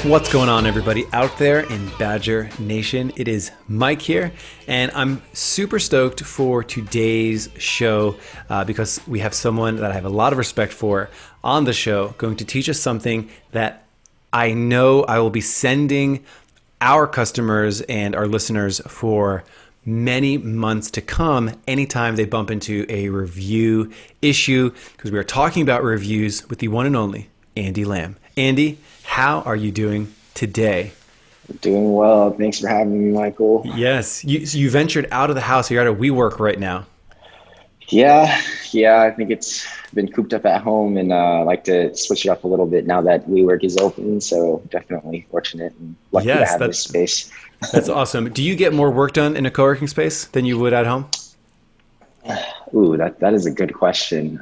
What's going on, everybody out there in Badger Nation? It is Mike here, and I'm super stoked for today's show because we have someone that I have a lot of respect for on the show going to teach us something that I know I will be sending our customers and our listeners for many months to come anytime they bump into a review issue, because we are talking about reviews with the one and only Andy Lamb. Andy, how are you doing today? Doing well. Thanks for having me, Michael. Yes. You ventured out of the house. You're at a WeWork right now. Yeah. I think it's been cooped up at home, and I like to switch it up a little bit now that WeWork is open. So definitely fortunate and lucky to have this space. That's awesome. Do you get more work done in a co-working space than you would at home? Ooh, that is a good question.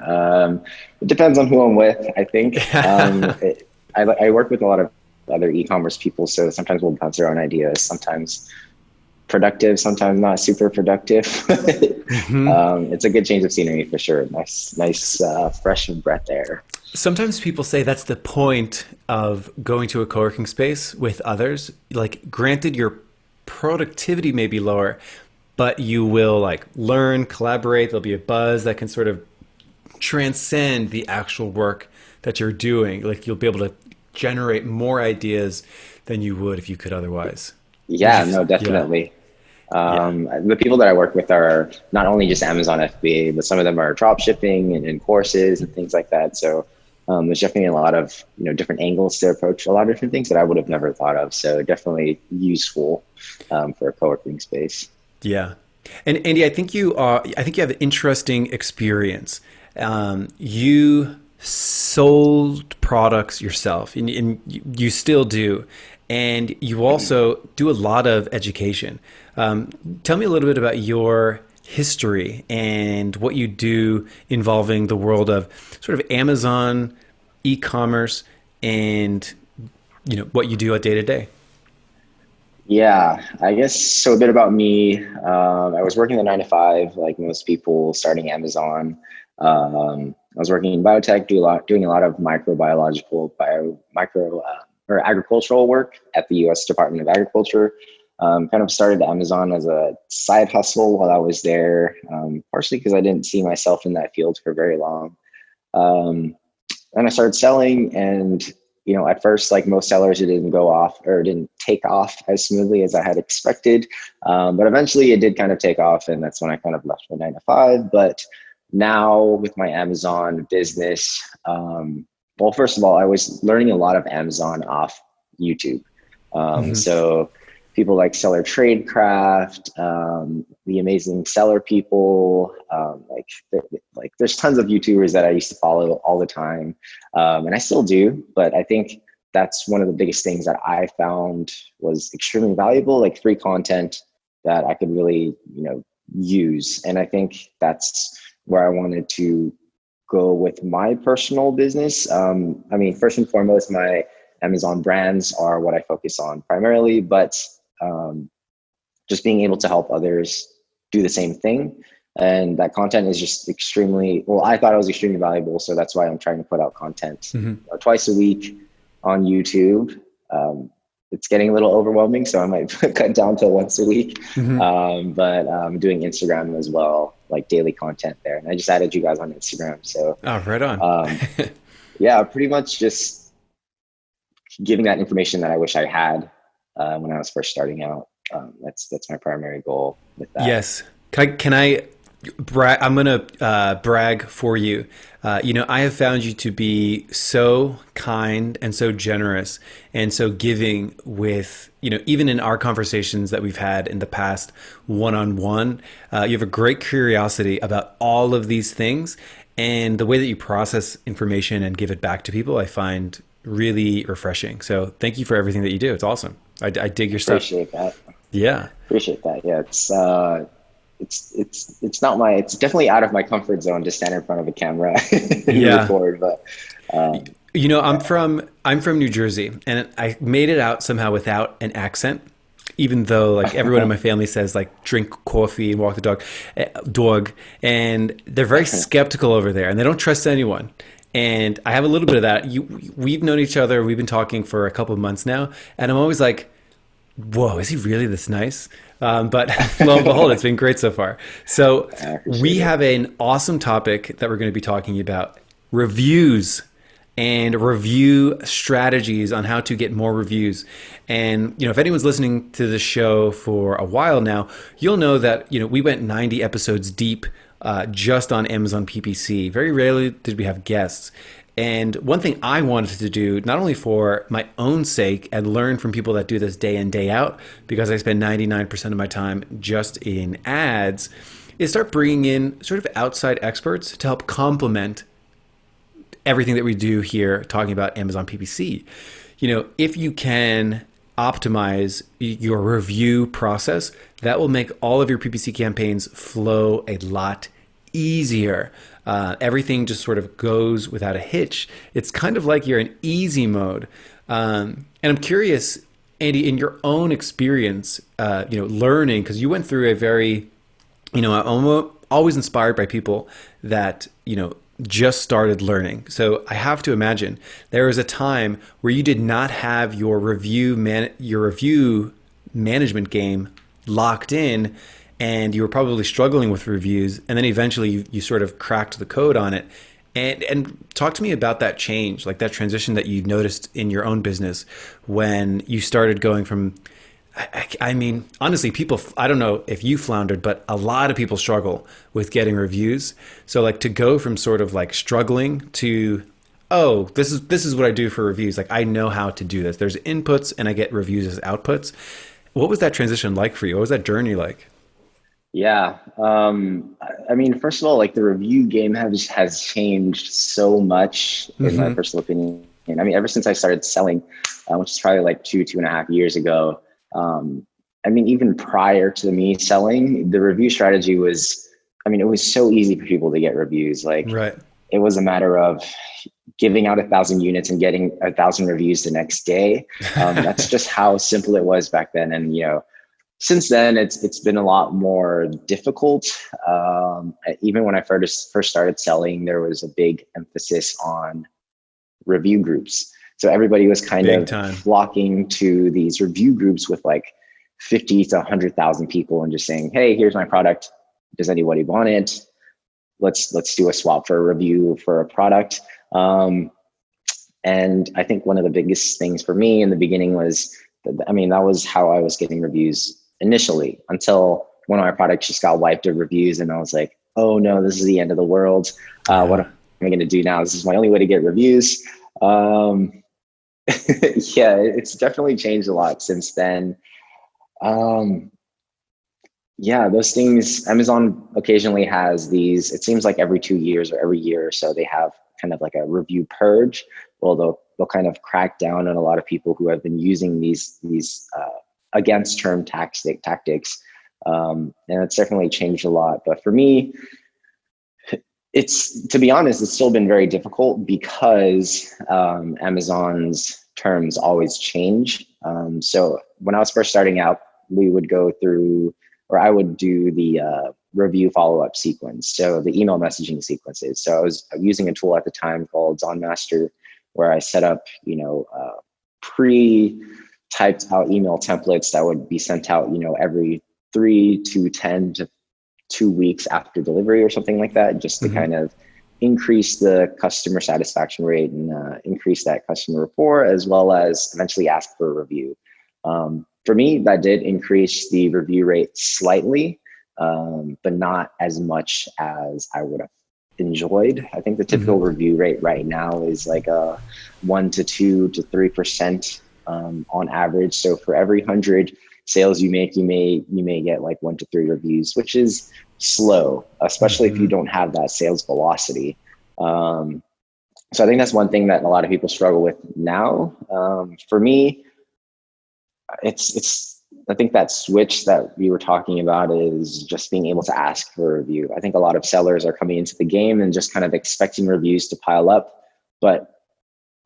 It depends on who I'm with, I think. I work with a lot of other e-commerce people, so sometimes we'll bounce their own ideas, sometimes productive, sometimes not super productive. It's a good change of scenery for sure. Nice fresh breath air. Sometimes people say that's the point of going to a co-working space with others. Like, granted, your productivity may be lower, but you will learn, collaborate. There'll be a buzz that can sort of transcend the actual work that you're doing. You'll be able to generate more ideas than you would if you could otherwise. Yeah, no, definitely. The people that I work with are not only just Amazon FBA, but some of them are drop shipping and courses and things like that. So there's definitely a lot of different angles to approach a lot of different things that I would have never thought of. So definitely useful for a co-working space. Yeah. And Andy, I think you have an interesting experience. You sold products yourself, and you still do. And you also do a lot of education. Tell me a little bit about your history and what you do involving the world of sort of Amazon, e-commerce, and what you do day to day. Yeah, I guess so. A bit about me. I was working the 9 to 5, like most people, starting Amazon. I was working in biotech, doing a lot of microbiological, or agricultural work at the U.S. Department of Agriculture. Kind of started Amazon as a side hustle while I was there, partially because I didn't see myself in that field for very long. Then I started selling, and at first, like most sellers, it didn't take off as smoothly as I had expected. But eventually it did kind of take off, and that's when I kind of left my 9 to 5. But now with my Amazon business, well, first of all, I was learning a lot of Amazon off YouTube. So people like Seller Tradecraft, the amazing seller people, there's tons of YouTubers that I used to follow all the time. And I still do, but I think that's one of the biggest things that I found was extremely valuable, like free content that I could really, use. And I think that's where I wanted to go with my personal business. First and foremost, my Amazon brands are what I focus on primarily, but just being able to help others do the same thing. And that content is just I thought it was extremely valuable. So that's why I'm trying to put out content twice a week on YouTube. It's getting a little overwhelming, so I might cut down to once a week. But I'm doing Instagram as well, like daily content there. And I just added you guys on Instagram. So right on. Yeah, pretty much just giving that information that I wish I had when I was first starting out. That's my primary goal with that. Yes. Can I brag? I'm going to brag for you. I have found you to be so kind and so generous and so giving with, even in our conversations that we've had in the past one-on-one, you have a great curiosity about all of these things, and the way that you process information and give it back to people, I find really refreshing. So thank you for everything that you do. It's awesome. I dig your stuff. Appreciate that. Yeah. Appreciate that. Yeah. It's definitely out of my comfort zone to stand in front of a camera and record, but I'm from New Jersey, and I made it out somehow without an accent. even though like everyone in my family says like drink coffee and walk the dog, and they're very skeptical over there, and they don't trust anyone. And I have a little bit of that. We've known each other. We've been talking for a couple of months now, and I'm always like, "Whoa, is he really this nice?" But lo and behold, it's been great so far. So we have an awesome topic that we're going to be talking about: reviews and review strategies on how to get more reviews. And, if anyone's listening to the show for a while now, you'll know that, we went 90 episodes deep just on Amazon PPC. Very rarely did we have guests. And one thing I wanted to do, not only for my own sake and learn from people that do this day in, day out, because I spend 99% of my time just in ads, is start bringing in sort of outside experts to help complement everything that we do here talking about Amazon PPC. If you can optimize your review process, that will make all of your PPC campaigns flow a lot easier. Everything just sort of goes without a hitch. It's kind of like you're in easy mode. And I'm curious, Andy, in your own experience, learning, because you went through a very, I'm always inspired by people that, just started learning. So I have to imagine there was a time where you did not have your review management game locked in, and you were probably struggling with reviews, and then eventually you sort of cracked the code on it. And talk to me about that change, like that transition that you noticed in your own business when you started going from, I mean, honestly, people, I don't know if you floundered, but a lot of people struggle with getting reviews. So like to go from sort of like struggling to, oh, this is what I do for reviews. Like I know how to do this. There's inputs and I get reviews as outputs. What was that transition like for you? What was that journey like? Yeah. I mean, first of all, like the review game has changed so much in my personal opinion. And I mean, ever since I started selling, which is probably like 2.5 years ago. I mean, even prior to me selling, the review strategy was, I mean, it was so easy for people to get reviews. Like Right. It was a matter of giving out 1,000 units and getting 1,000 reviews the next day. That's just how simple it was back then. And, since then it's been a lot more difficult. Even when I first started selling, there was a big emphasis on review groups. So everybody was kind of flocking to these review groups with like 50 to 100,000 people and just saying, "Hey, here's my product. Does anybody want it? Let's do a swap for a review for a product." And I think one of the biggest things for me in the beginning was, that was how I was getting reviews initially, until one of my products just got wiped of reviews, and I was like, "Oh no, this is the end of the world. What am I going to do now? This is my only way to get reviews." Yeah, it's definitely changed a lot since then. Yeah, those things, Amazon occasionally has these, it seems like every 2 years or every year or so, they have kind of like a review purge. Well, they'll kind of crack down on a lot of people who have been using these against term tactics. And it's definitely changed a lot. But for me, to be honest, it's still been very difficult because Amazon's terms always change. So when I was first starting out, we would go through, or I would do the review follow-up sequence. So the email messaging sequences. So I was using a tool at the time called ZonMaster, where I set up, pre-typed out email templates that would be sent out, every 3 to 10 to 2 weeks after delivery or something like that, just to kind of increase the customer satisfaction rate and increase that customer rapport, as well as eventually ask for a review. For me, that did increase the review rate slightly, but not as much as I would have enjoyed. I think the typical review rate right now is like a 1 to 2 to 3% on average. So for every 100 sales you make, you may get like 1 to 3 reviews, which is slow, especially if you don't have that sales velocity. So I think that's one thing that a lot of people struggle with now. For me, I think that switch that we were talking about is just being able to ask for a review. I think a lot of sellers are coming into the game and just kind of expecting reviews to pile up, but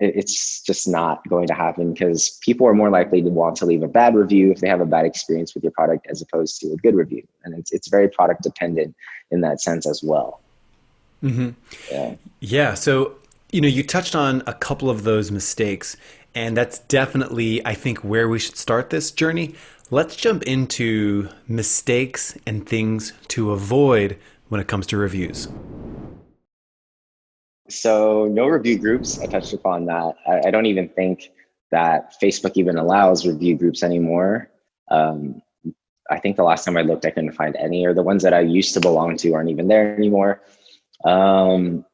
it's just not going to happen, because people are more likely to want to leave a bad review if they have a bad experience with your product as opposed to a good review. And it's very product dependent in that sense as well. Yeah. Yeah. So, you touched on a couple of those mistakes, and that's definitely, I think, where we should start this journey. Let's jump into mistakes and things to avoid when it comes to reviews. So no review groups. I touched upon that. I don't even think that Facebook even allows review groups anymore. Um, I think the last time I looked, I couldn't find any, or the ones that I used to belong to aren't even there anymore.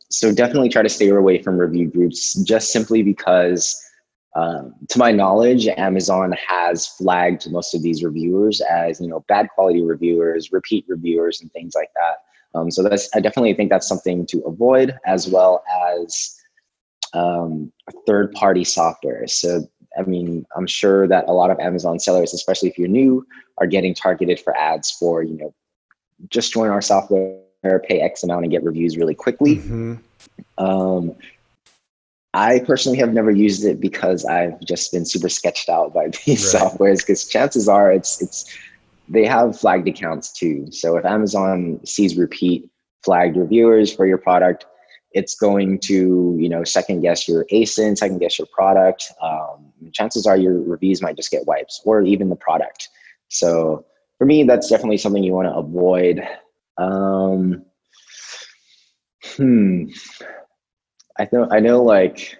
So definitely try to stay away from review groups, just simply because, to my knowledge, Amazon has flagged most of these reviewers as, bad quality reviewers, repeat reviewers, and things like that. So I definitely think that's something to avoid, as well as third-party software. So, I mean, I'm sure that a lot of Amazon sellers, especially if you're new, are getting targeted for ads for, just join our software, pay X amount and get reviews really quickly. I personally have never used it because I've just been super sketched out by these softwares, because chances are they have flagged accounts too. So if Amazon sees repeat flagged reviewers for your product, it's going to, second guess your ASIN, second guess your product. Chances are your reviews might just get wiped, or even the product. So for me, that's definitely something you want to avoid. I know like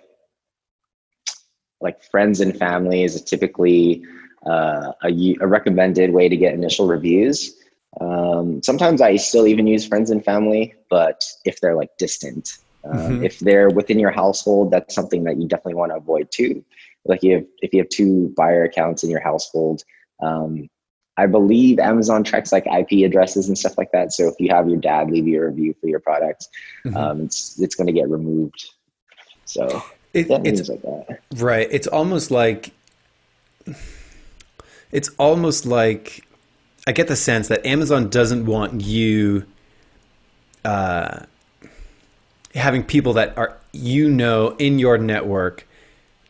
friends and family is typically a recommended way to get initial reviews. Sometimes I still even use friends and family, but if they're like distant, if they're within your household, that's something that you definitely want to avoid too. Like if you have 2 buyer accounts in your household, I believe Amazon tracks like IP addresses and stuff like that. So if you have your dad leave you a review for your product, it's going to get removed. So things like that. Right. It's almost like I get the sense that Amazon doesn't want you having people that are, in your network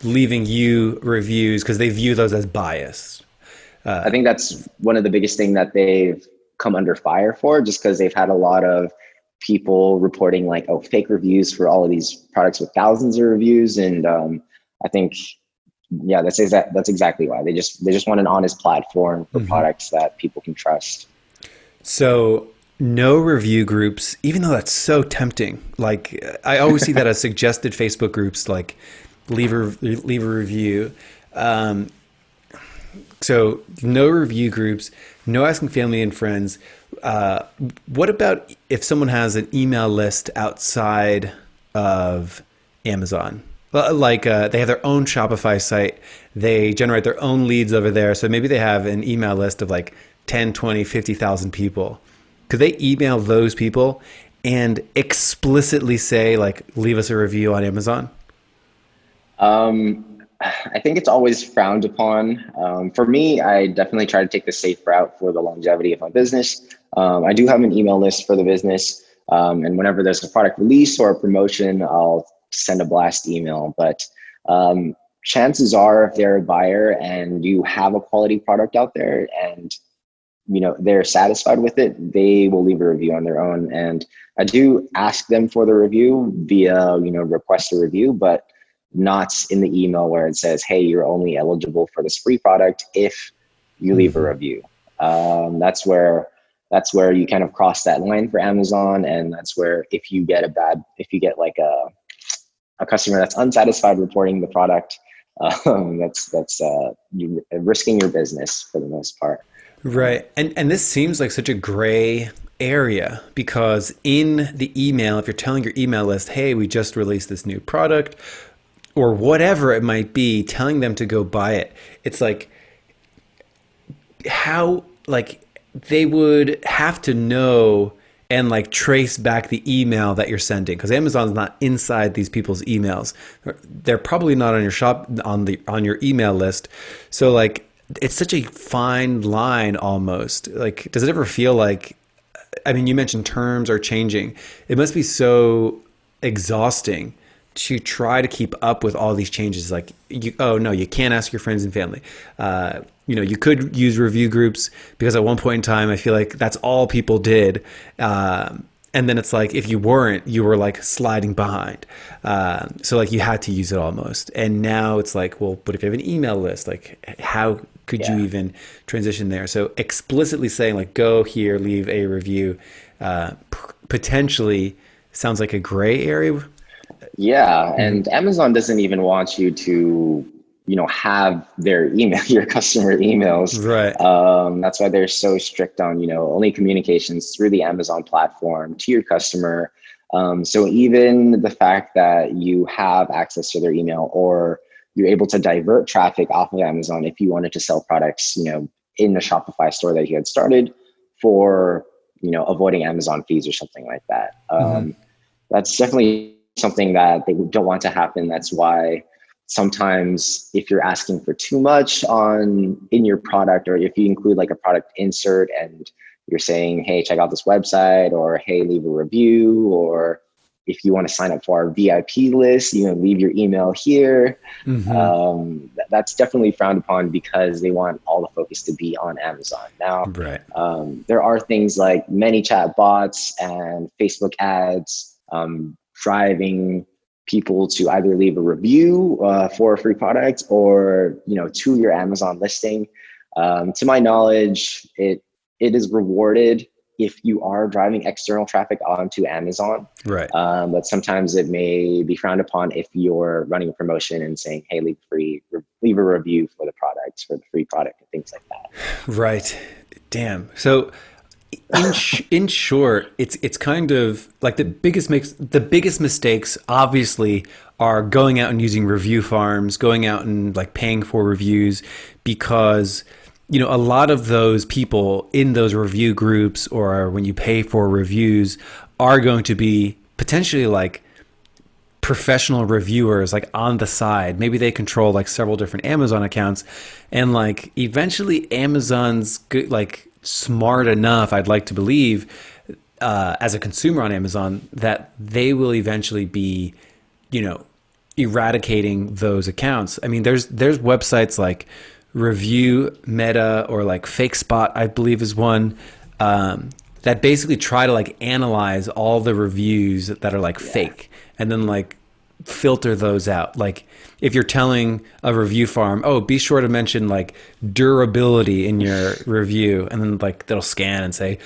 leaving you reviews because they view those as biased. I think that's one of the biggest thing that they've come under fire for, just because they've had a lot of people reporting like, fake reviews for all of these products with thousands of reviews. And I think, that's exactly why they just want an honest platform for products that people can trust. So no review groups, even though that's so tempting. Like I always see that as suggested Facebook groups, like leave a review. So no review groups, no asking family and friends. What about if someone has an email list outside of Amazon? Like they have their own Shopify site. They generate their own leads over there. So maybe they have an email list of like 10, 20, 50,000 people. Could they email those people and explicitly say, like, leave us a review on Amazon? I think it's always frowned upon. For me, I definitely try to take the safe route for the longevity of my business. I do have an email list for the business. And whenever there's a product release or a promotion, I'll send a blast email. But chances are, if they're a buyer and you have a quality product out there and they're satisfied with it, they will leave a review on their own. And I do ask them for the review via, request a review, but not in the email where it says, hey, you're only eligible for this free product if you leave a review. That's where you kind of cross that line for Amazon. And that's where if you get like a customer that's unsatisfied reporting the product, that's you risking your business for the most part. Right. And this seems like such a gray area, because in the email, if you're telling your email list, hey, we just released this new product, or whatever it might be, telling them to go buy it, it's like how, like, they would have to know and like trace back the email that you're sending, because Amazon's not inside these people's emails. They're probably not on your on your email list. So like, it's such a fine line almost. Like, does it ever feel like, I mean, you mentioned terms are changing. It must be so exhausting to try to keep up with all these changes. Like, oh no, you can't ask your friends and family. You could use review groups because at one point in time, I feel like that's all people did. And then it's like, if you weren't, you were like sliding behind. So like you had to use it almost. And now it's like, well, but if you have an email list, like how could you even transition there? So explicitly saying like, go here, leave a review, potentially sounds like a gray area. Yeah. And Amazon doesn't even want you to, have their email, your customer emails. Right. That's why they're so strict on, only communications through the Amazon platform to your customer. So even the fact that you have access to their email, or you're able to divert traffic off of Amazon if you wanted to sell products, in the Shopify store that you had started for, avoiding Amazon fees or something like that. That's definitely something that they don't want to happen. That's why sometimes if you're asking for too much in your product, or if you include like a product insert and you're saying, hey, check out this website, or hey, leave a review, or if you want to sign up for our VIP list, leave your email here. That's definitely frowned upon because they want all the focus to be on Amazon. Now, there are things like ManyChat bots and Facebook ads driving people to either leave a review for a free product, or to your Amazon listing. To my knowledge, it is rewarded if you are driving external traffic onto Amazon. Right. But sometimes it may be frowned upon if you're running a promotion and saying, hey, leave a review for the product, for the free product, and things like that. Right. Damn. So in short, it's kind of like the biggest mistakes obviously are going out and using review farms, going out and like paying for reviews, because a lot of those people in those review groups, or when you pay for reviews, are going to be potentially like professional reviewers, like on the side. Maybe they control like several different Amazon accounts, and like eventually Amazon's good, like smart enough, I'd like to believe, as a consumer on Amazon, that they will eventually be, eradicating those accounts. I mean, there's websites like Review Meta, or like Fake Spot, I believe is one, that basically try to like analyze all the reviews that are like fake, and then like filter those out. Like if you're telling a review farm, oh, be sure to mention like durability in your review, and then like they'll scan and say,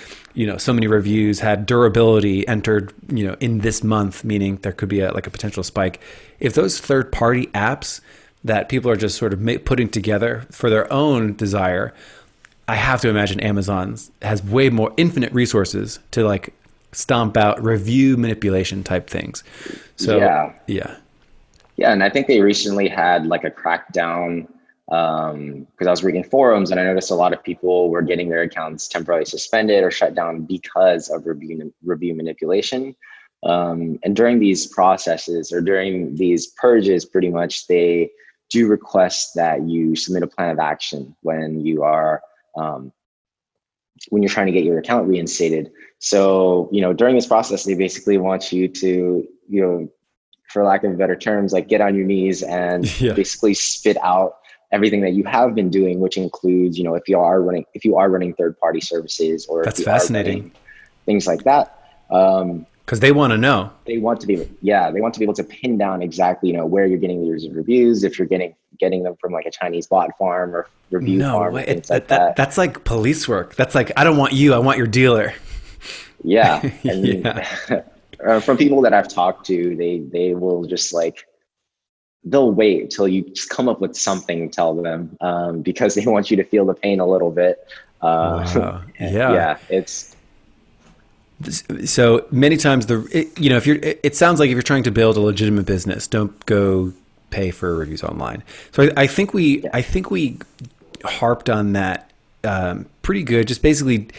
so many reviews had durability entered, in this month, meaning there could be a potential spike. If those third-party apps that people are just sort of putting together for their own desire, I have to imagine Amazon has way more infinite resources to like stomp out review manipulation type things. So yeah. And I think they recently had like a crackdown, because I was reading forums and I noticed a lot of people were getting their accounts temporarily suspended or shut down because of review manipulation. And during these processes, or during these purges, pretty much they do request that you submit a plan of action when you are when you're trying to get your account reinstated. So, during this process, they basically want you to, for lack of better terms, like get on your knees and basically spit out everything that you have been doing, which includes, if you are running third-party services, or that's fascinating, things like that. Because they want to know. They want to be able to pin down exactly, where you're getting these reviews, if you're getting them from like a Chinese bot farm or review farm, things like that. That's like police work. That's like, I don't want you, I want your dealer. Yeah. And from people that I've talked to, they will just like, they'll wait till you just come up with something to tell them, because they want you to feel the pain a little bit. Wow. It's so many times it sounds like if you're trying to build a legitimate business, don't go pay for reviews online. So I think we harped on that pretty good. Just basically,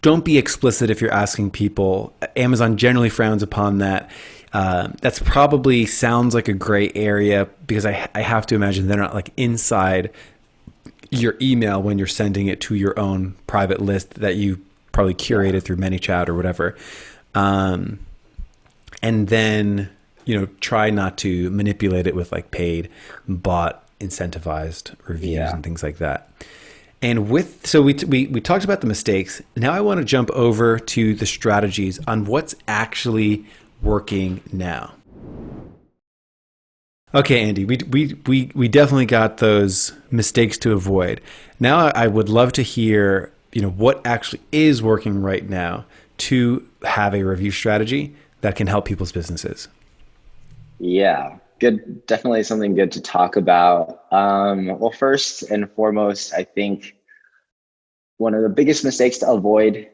don't be explicit if you're asking people. Amazon generally frowns upon that. That's probably sounds like a gray area, because I have to imagine they're not like inside your email when you're sending it to your own private list that you probably curated through ManyChat or whatever. And then try not to manipulate it with like paid, bought, incentivized reviews and things like that. And so we talked about the mistakes. Now I want to jump over to the strategies on what's actually working now. Okay, Andy, we definitely got those mistakes to avoid. Now I would love to hear, what actually is working right now to have a review strategy that can help people's businesses. Yeah, good. Definitely something good to talk about. Well, first and foremost, I think one of the biggest mistakes to avoid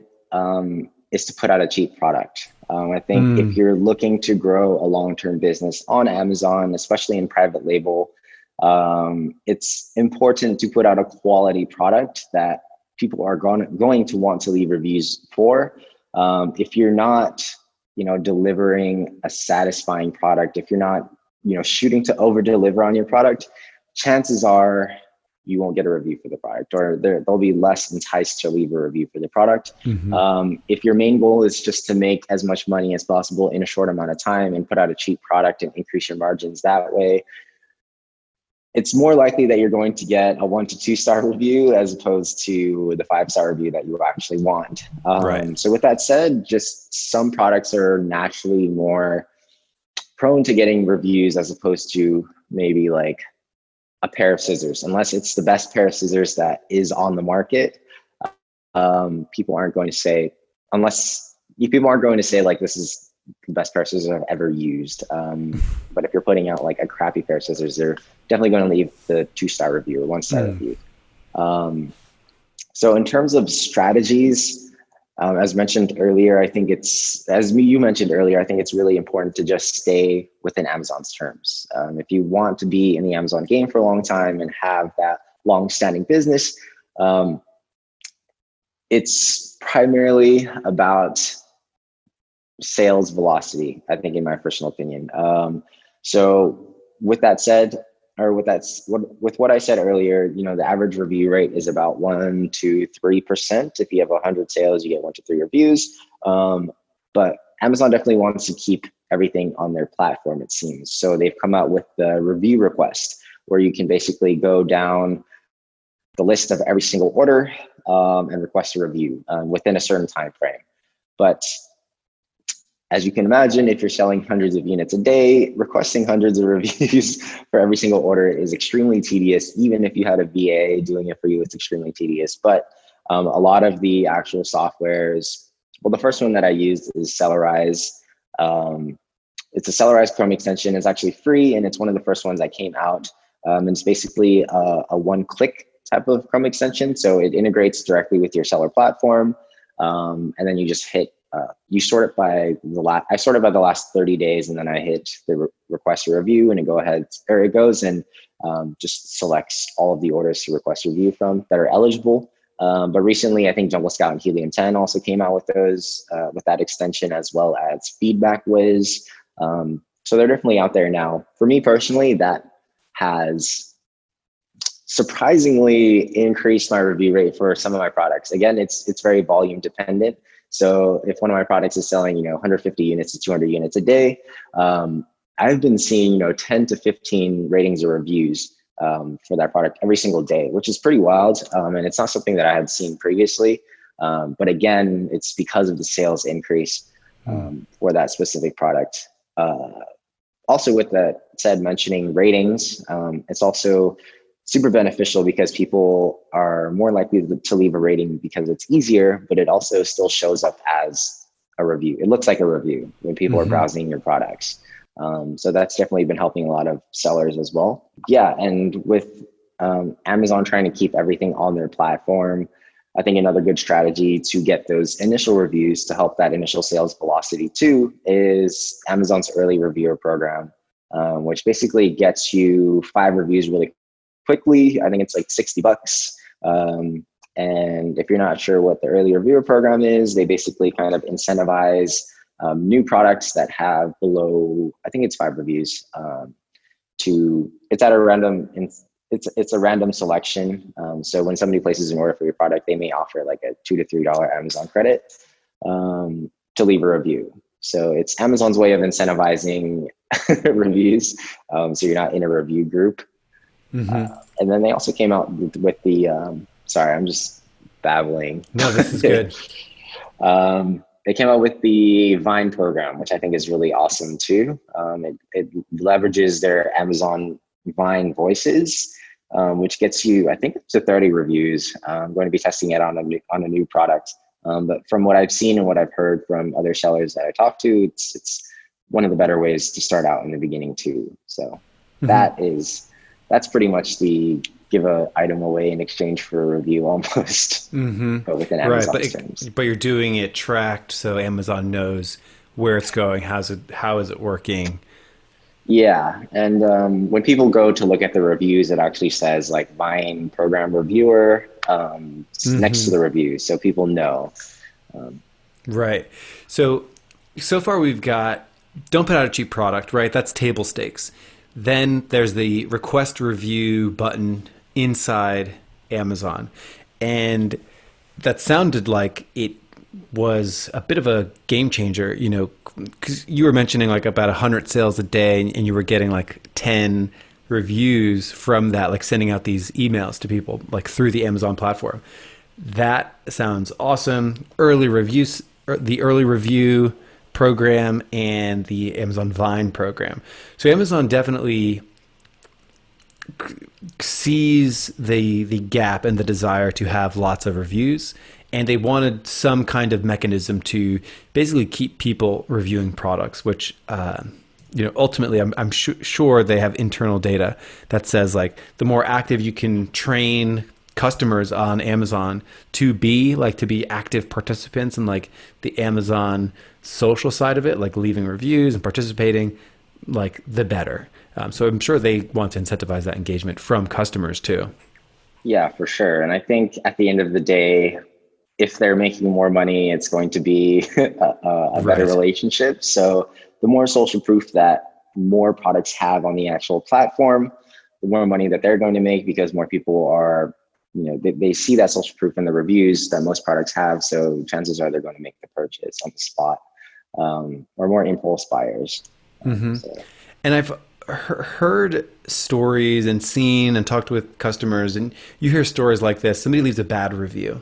is to put out a cheap product. I think if you're looking to grow a long-term business on Amazon, especially in private label, it's important to put out a quality product that people are going to want to leave reviews for. If you're not, delivering a satisfying product, if you're not, shooting to over deliver on your product, chances are you won't get a review for the product, or they'll be less enticed to leave a review for the product. If your main goal is just to make as much money as possible in a short amount of time and put out a cheap product and increase your margins that way, it's more likely that you're going to get a 1 to 2 star review as opposed to the 5-star review that you actually want. Right. So with that said, just some products are naturally more prone to getting reviews as opposed to maybe like a pair of scissors. Unless it's the best pair of scissors that is on the market, people aren't going to say, like, this is the best pair of scissors I've ever used. But if you're putting out like a crappy pair of scissors, they're definitely going to leave the 2-star review or 1-star review. So in terms of strategies, as mentioned earlier, I think you mentioned earlier, I think it's really important to just stay within Amazon's terms. If you want to be in the Amazon game for a long time and have that long-standing business, it's primarily about sales velocity, I think, in my personal opinion. So with that said, with what I said earlier, the average review rate is about 1 to 3%. If you have 100 sales, you get 1 to 3 reviews. But Amazon definitely wants to keep everything on their platform, it seems. So they've come out with the review request, where you can basically go down the list of every single order and request a review within a certain time frame. But as you can imagine, if you're selling hundreds of units a day, requesting hundreds of reviews for every single order is extremely tedious. Even if you had a VA doing it for you, it's extremely tedious. But a lot of the actual softwares, well, the first one that I used is Sellerize. It's a Sellerize Chrome extension. It's actually free, and it's one of the first ones that came out. And it's basically a one-click type of Chrome extension. So it integrates directly with your seller platform. And then you just hit, you sort it by I sort it by the last 30 days, and then I hit the request a review, and it goes and just selects all of the orders to request a review from that are eligible. But recently, I think Jungle Scout and Helium 10 also came out with those, with that extension, as well as Feedback Wiz. So they're definitely out there now. For me personally, that has surprisingly increased my review rate for some of my products. Again, it's very volume dependent. So if one of my products is selling, 150 units to 200 units a day, I've been seeing, 10 to 15 ratings or reviews for that product every single day, which is pretty wild. And it's not something that I had seen previously. But again, it's because of the sales increase for that specific product. Also, with that said, mentioning ratings, it's also super beneficial because people are more likely to leave a rating because it's easier, but it also still shows up as a review. It looks like a review when people are browsing your products. So that's definitely been helping a lot of sellers as well. Yeah, and with Amazon trying to keep everything on their platform, I think another good strategy to get those initial reviews to help that initial sales velocity too is Amazon's early reviewer program, which basically gets you 5 reviews really quickly. I think it's like $60. And if you're not sure what the early reviewer program is, they basically kind of incentivize new products that have below, I think it's 5 reviews, it's at a random, it's a random selection. So when somebody places an order for your product, they may offer like a $2 to $3 Amazon credit to leave a review. So it's Amazon's way of incentivizing reviews. So you're not in a review group. Mm-hmm. And then they also came out with the, sorry, I'm just babbling. No, this is good. They came out with the Vine program, which I think is really awesome too. It leverages their Amazon Vine voices, which gets you, I think, up to 30 reviews. I'm going to be testing it on a new product. But from what I've seen and what I've heard from other sellers that I talked to, it's one of the better ways to start out in the beginning too. So that's pretty much the give a item away in exchange for a review almost, but within Amazon's terms. But you're doing it tracked, so Amazon knows where it's going. How is it working? Yeah, and when people go to look at the reviews, it actually says like Vine program reviewer next to the reviews, so people know. Right. So far we've got don't put out a cheap product, right? That's table stakes. Then there's the request review button inside Amazon. And that sounded like it was a bit of a game changer, you know, because you were mentioning like about 100 sales a day and you were getting like 10 reviews from that, like sending out these emails to people like through the Amazon platform. That sounds awesome. The early review program and the Amazon Vine program. So Amazon definitely sees the gap and the desire to have lots of reviews, and they wanted some kind of mechanism to basically keep people reviewing products, which ultimately I'm sure they have internal data that says like the more active you can train customers on Amazon to be active participants in like the Amazon social side of it, like leaving reviews and participating, like the better. So I'm sure they want to incentivize that engagement from customers too. Yeah, for sure. And I think at the end of the day, if they're making more money, it's going to be a better relationship. So the more social proof that more products have on the actual platform, the more money that they're going to make, because more people are, they see that social proof in the reviews that most products have. So chances are they're going to make the purchase on the spot, or more impulse buyers. And I've heard stories and seen and talked with customers, and you hear stories like this. Somebody leaves a bad review.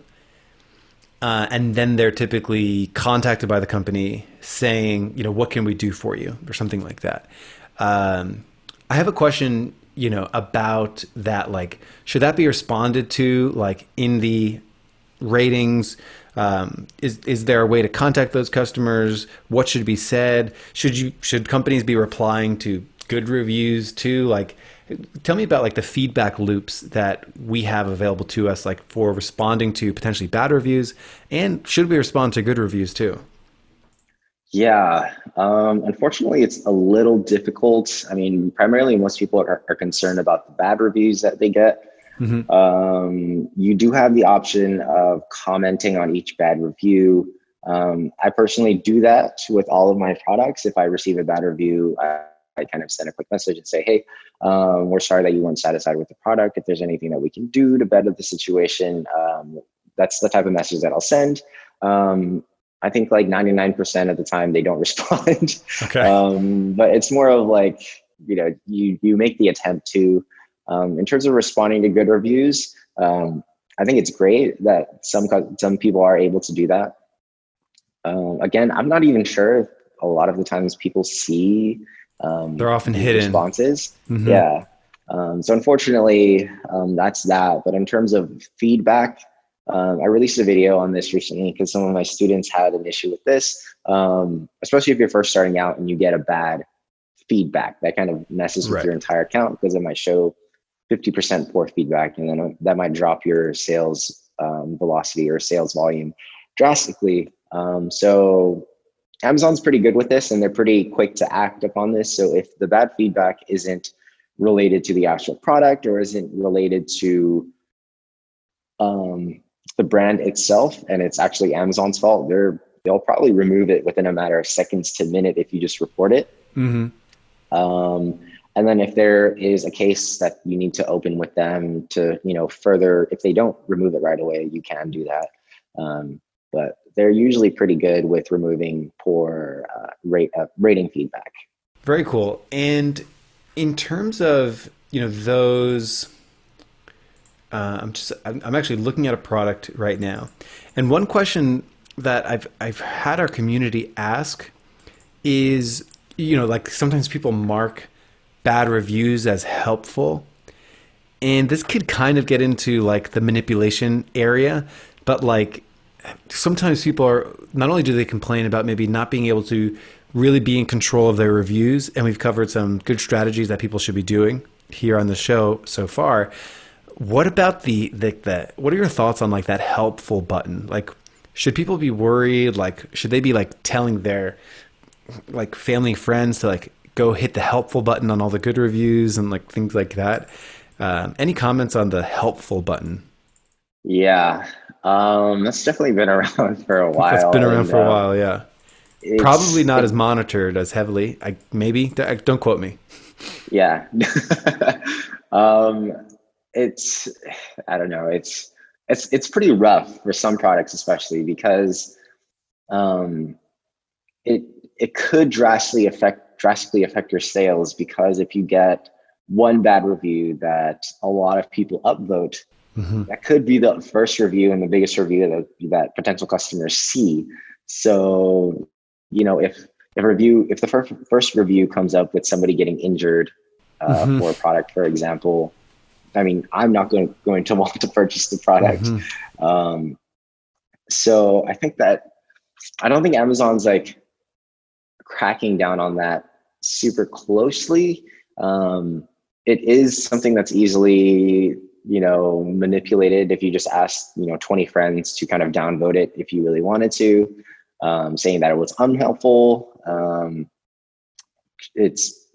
And then they're typically contacted by the company saying, what can we do for you, or something like that. I have a question, about that. Like, should that be responded to, like in the ratings? Is there a way to contact those customers? What should be said? Should companies be replying to good reviews too? Like, tell me about like the feedback loops that we have available to us, like for responding to potentially bad reviews, and should we respond to good reviews too? Yeah, unfortunately, it's a little difficult. I mean, primarily most people are concerned about the bad reviews that they get. You do have the option of commenting on each bad review. I personally do that with all of my products. If I receive a bad review, I kind of send a quick message and say, hey, we're sorry that you weren't satisfied with the product. If there's anything that we can do to better the situation, that's the type of message that I'll send. I think like 99% of the time they don't respond. Okay. But it's more of like, you make the attempt to. In terms of responding to good reviews, I think it's great that some people are able to do that. Again, I'm not even sure if a lot of the times people see they're often hidden responses. Yeah. So unfortunately, that's that. But in terms of feedback, I released a video on this recently because some of my students had an issue with this, especially if you're first starting out and you get a bad feedback. That kind of messes with your entire account, because it might show 50% poor feedback, and then that might drop your sales velocity or sales volume drastically. So Amazon's pretty good with this, and they're pretty quick to act upon this. So if the bad feedback isn't related to the actual product or isn't related to the brand itself, and it's actually Amazon's fault, they'll probably remove it within a matter of seconds to minute if you just report it. And then if there is a case that you need to open with them to, further, if they don't remove it right away, you can do that. But they're usually pretty good with removing poor rating feedback. Very cool. And in terms of, those, I'm actually looking at a product right now. And one question that I've had our community ask is, like sometimes people mark bad reviews as helpful. And this could kind of get into like the manipulation area, but like sometimes people are, not only do they complain about maybe not being able to really be in control of their reviews, and we've covered some good strategies that people should be doing here on the show so far. What about what are your thoughts on like that helpful button? Like, should people be worried? Like, should they be like telling their like family and friends to like go hit the helpful button on all the good reviews and like things like that? Any comments on the helpful button? Yeah, that's definitely been around for a while. That's been around for a while, yeah. Probably not as monitored as heavily. Maybe, don't quote me. Yeah. It's, I don't know. It's pretty rough for some products, especially because it could drastically affect your sales, because if you get one bad review that a lot of people upvote, that could be the first review and the biggest review that potential customers see. So, if the first review comes up with somebody getting injured for a product, for example, I mean, I'm not going to want to purchase the product. So I don't think Amazon's like cracking down on that super closely. It is something that's easily, manipulated if you just ask, 20 friends to kind of downvote it if you really wanted to, saying that it was unhelpful. It's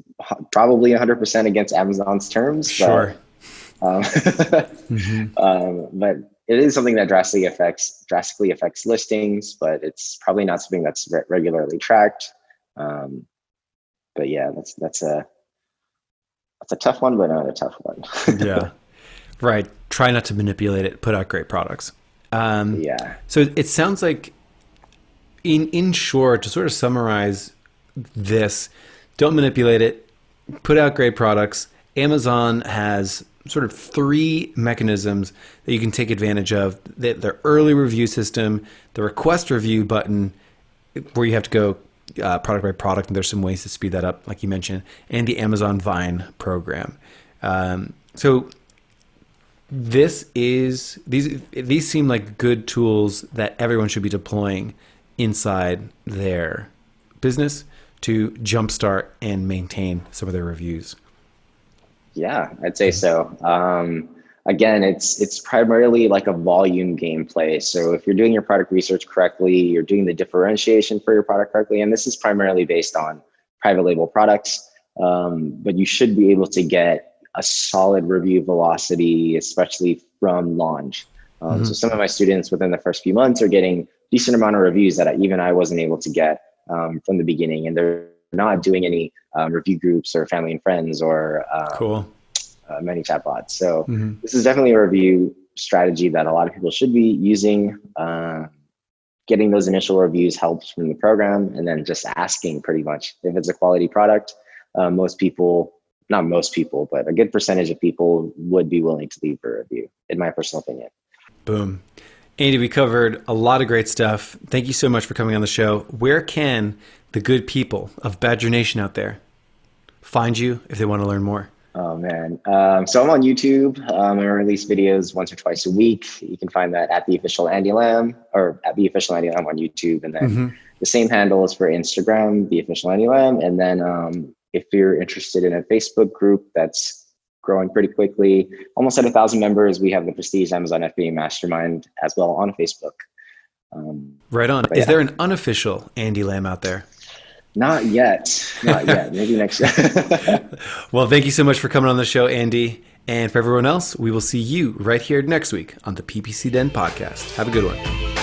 probably 100% against Amazon's terms. Sure. But it is something that drastically affects listings, but it's probably not something that's regularly tracked. But yeah, that's a tough one, but not a tough one. Yeah, right. Try not to manipulate it. Put out great products. Yeah. So it sounds like, in short, to sort of summarize this, don't manipulate it. Put out great products. Amazon has sort of 3 mechanisms that you can take advantage of: their early review system, the request review button, where you have to go product by product, and there's some ways to speed that up, like you mentioned, and the Amazon Vine program. So these seem like good tools that everyone should be deploying inside their business to jumpstart and maintain some of their reviews. Yeah, I'd say so. Again, it's primarily like a volume gameplay. So if you're doing your product research correctly, you're doing the differentiation for your product correctly, and this is primarily based on private label products, but you should be able to get a solid review velocity, especially from launch. So some of my students within the first few months are getting decent amount of reviews that even I wasn't able to get from the beginning, and they're not doing any review groups or family and friends or many chatbots. So this is definitely a review strategy that a lot of people should be using. Getting those initial reviews helps from the program, and then just asking pretty much if it's a quality product. Not most people, but a good percentage of people would be willing to leave a review, in my personal opinion. Boom. Andy, we covered a lot of great stuff. Thank you so much for coming on the show. Where can the good people of Badger Nation out there find you if they want to learn more? Oh, man. So I'm on YouTube. I release videos once or twice a week. You can find that at The Official Andy Lamb, or at The Official Andy Lamb on YouTube. And then the same handle is for Instagram, The Official Andy Lamb. And then if you're interested in a Facebook group that's growing pretty quickly, almost at 1,000 members, we have the Prestige Amazon FBA Mastermind as well on Facebook. Right on. Is there an unofficial Andy Lamb out there? Not yet. Maybe next year. Well, thank you so much for coming on the show, Andy. And for everyone else, we will see you right here next week on the PPC Den podcast. Have a good one.